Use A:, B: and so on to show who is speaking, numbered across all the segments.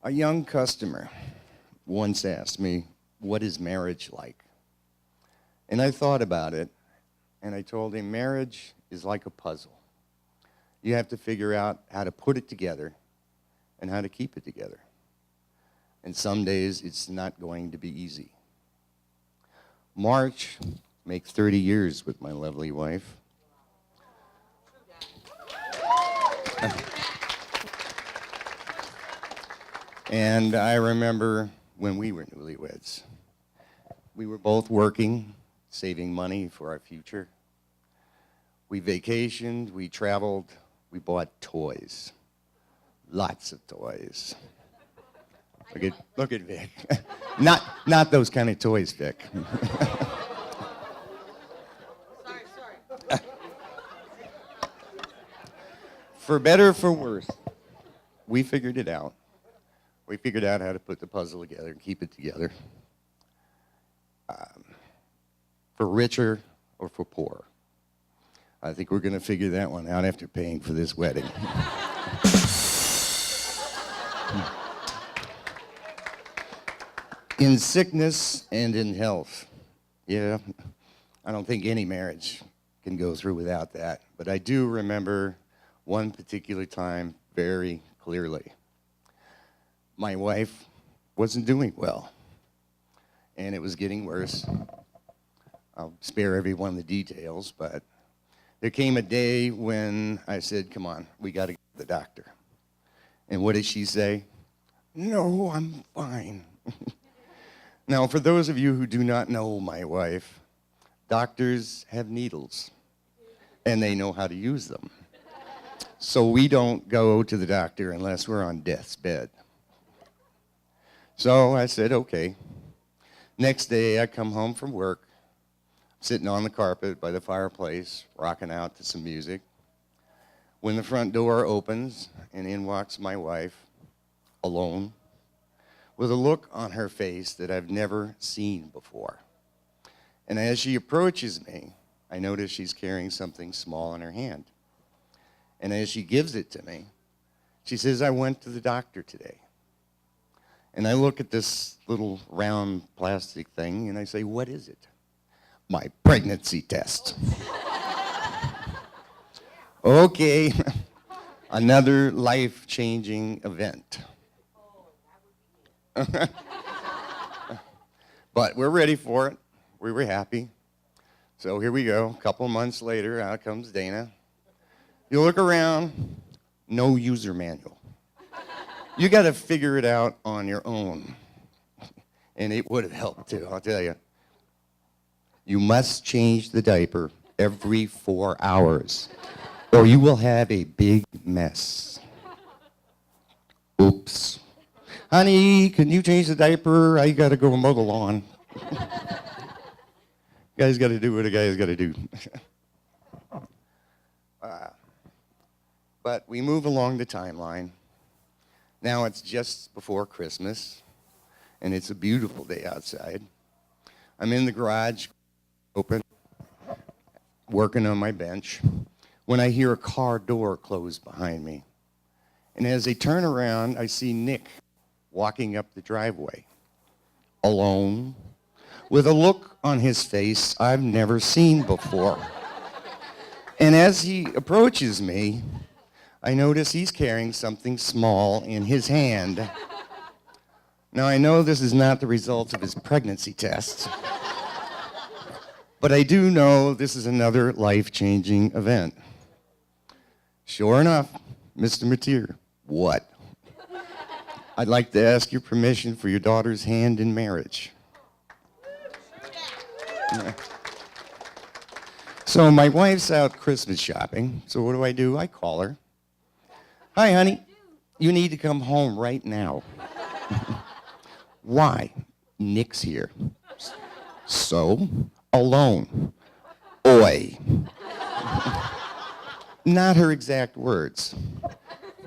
A: A young customer once asked me, "What is marriage like?" And I thought about it, and I told him, marriage is like a puzzle. You have to figure out how to put it together and how to keep it together. And some days it's not going to be easy. March makes 30 years with my lovely wife. And I remember when we were newlyweds. We were both working, saving money for our future. We vacationed, we traveled, we bought toys. Lots of toys. Look at Vic. Not those kind of toys, Vic. Sorry. For better or for worse, we figured it out. We figured out how to put the puzzle together and keep it together. For richer or for poorer. I think we're going to figure that one out after paying for this wedding. In sickness and in health. Yeah, I don't think any marriage can go through without that. But I do remember one particular time very clearly. My wife wasn't doing well, and it was getting worse. I'll spare everyone the details, but there came a day when I said, "Come on, we got to go to the doctor." And what did she say? "No, I'm fine." Now, for those of you who do not know my wife, doctors have needles, and they know how to use them. So we don't go to the doctor unless we're on death's bed. So I said, okay. Next day, I come home from work, sitting on the carpet by the fireplace, rocking out to some music. When the front door opens, and in walks my wife, alone, with a look on her face that I've never seen before. And as she approaches me, I notice she's carrying something small in her hand. And as she gives it to me, she says, "I went to the doctor today." And I look at this little round plastic thing, and I say, "What is it?" "My pregnancy test." Okay, another life-changing event. But we're ready for it. We were happy. So here we go. A couple months later, out comes Dana. You look around, no user manual. You got to figure it out on your own. And it would have helped too, I'll tell you. You must change the diaper every 4 hours, or you will have a big mess. Oops. "Honey, can you change the diaper? I got to go mow the lawn." Guy's got to do what a guy's got to do. But we move along the timeline. Now it's just before Christmas, and it's a beautiful day outside. I'm in the garage, open, working on my bench, when I hear a car door close behind me. And as I turn around, I see Nick walking up the driveway, alone, with a look on his face I've never seen before. And as he approaches me, I notice he's carrying something small in his hand. Now, I know this is not the result of his pregnancy test, but I do know this is another life-changing event. Sure enough, Mr. Mateer, what? "I'd like to ask your permission for your daughter's hand in marriage." Yeah. So my wife's out Christmas shopping, so what do? I call her. "Hi, honey, you need to come home right now." "Why?" "Nick's here." "So? Alone." "Oi." Not her exact words.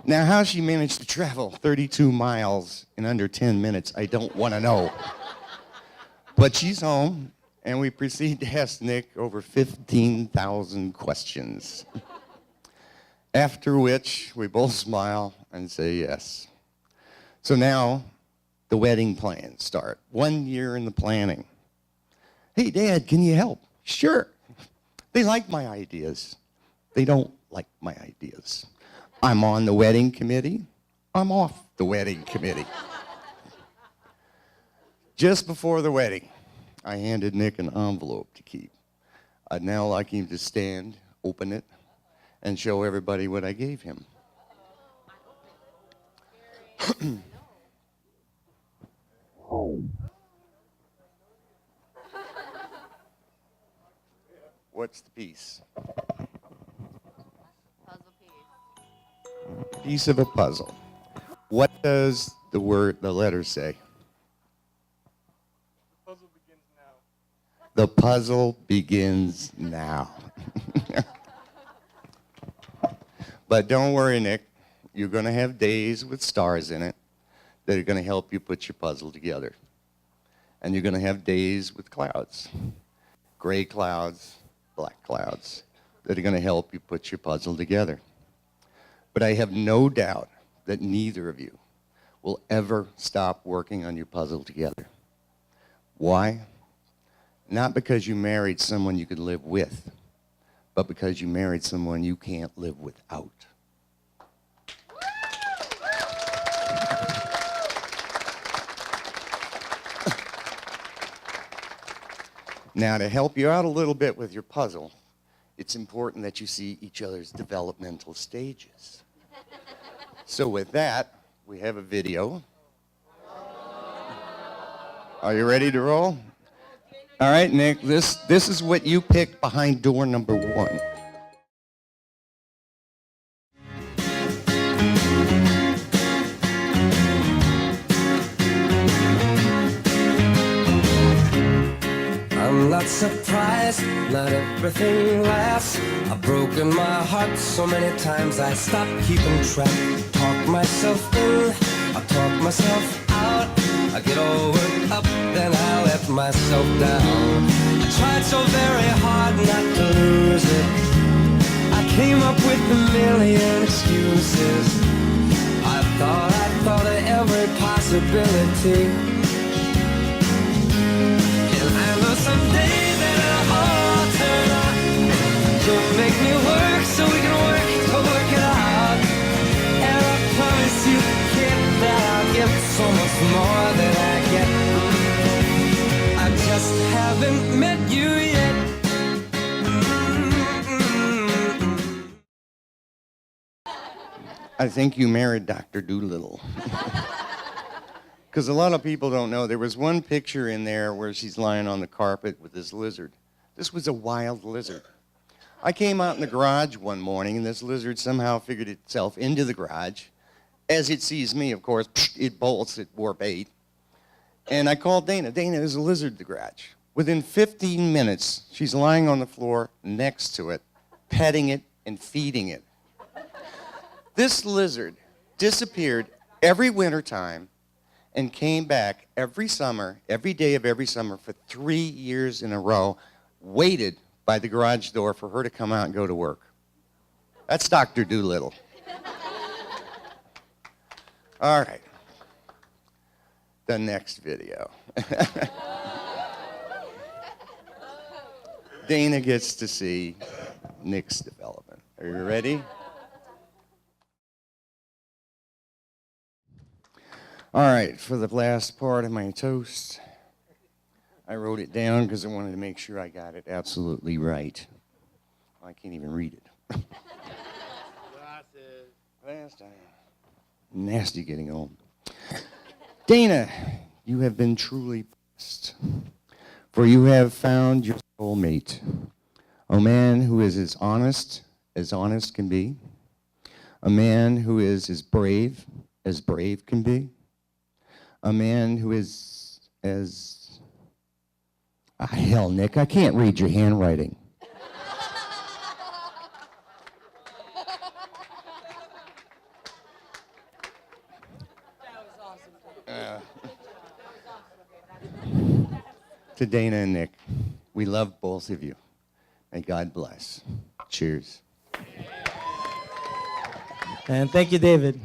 A: Now, how she managed to travel 32 miles in under 10 minutes, I don't want to know. But she's home, and we proceed to ask Nick over 15,000 questions. After which, we both smile and say yes. So now the wedding plans start. 1 year in the planning. Hey, Dad, can you help? Sure. They like my ideas. They don't like my ideas. I'm on the wedding committee. I'm off the wedding committee. Just before the wedding, I handed Nick an envelope to keep. I'd now like him to stand, open it, and show everybody what I gave him. What's the piece?
B: Puzzle piece.
A: Piece of a puzzle. What does the letter say? The puzzle begins now. But don't worry, Nick. You're going to have days with stars in it that are going to help you put your puzzle together. And you're going to have days with clouds. Gray clouds, black clouds, that are going to help you put your puzzle together. But I have no doubt that neither of you will ever stop working on your puzzle together. Why? Not because you married someone you could live with, but because you married someone you can't live without. Now, to help you out a little bit with your puzzle, it's important that you see each other's developmental stages. So with that, we have a video. Are you ready to roll? All right, Nick, this is what you picked behind door number 1.
C: I'm not surprised, not everything lasts. I've broken my heart so many times I stopped keeping track. Talk myself in, I talk myself out. I get all worked up, then I let myself down. I tried so very hard not to lose it. I came up with a million excuses. I thought of every possibility. Someday that it'll all turn out. Don't make me work so we can work it out. And I promise you, kid, that I'll give so much more than I get. I just haven't met you yet.
A: I think you married Dr. Dolittle. Because a lot of people don't know, there was one picture in there where she's lying on the carpet with this lizard. This was a wild lizard. I came out in the garage one morning, and this lizard somehow figured itself into the garage. As it sees me, of course, it bolts at warp 8. And I called Dana. Dana, there's a lizard in the garage. Within 15 minutes, she's lying on the floor next to it, petting it and feeding it. This lizard disappeared every wintertime and came back every summer, every day of every summer for 3 years in a row, waited by the garage door for her to come out and go to work. That's Dr. Dolittle. All right. The next video. Dana gets to see Nick's development. Are you ready? All right, for the last part of my toast, I wrote it down because I wanted to make sure I got it absolutely right. I can't even read it. Last time. Nasty getting old. Dana, you have been truly blessed, for you have found your soulmate, a man who is as honest can be, a man who is as brave can be, a man who is as... hell, Nick, I can't read your handwriting. To Dana and Nick, we love both of you. May God bless. Cheers.
D: And thank you, David.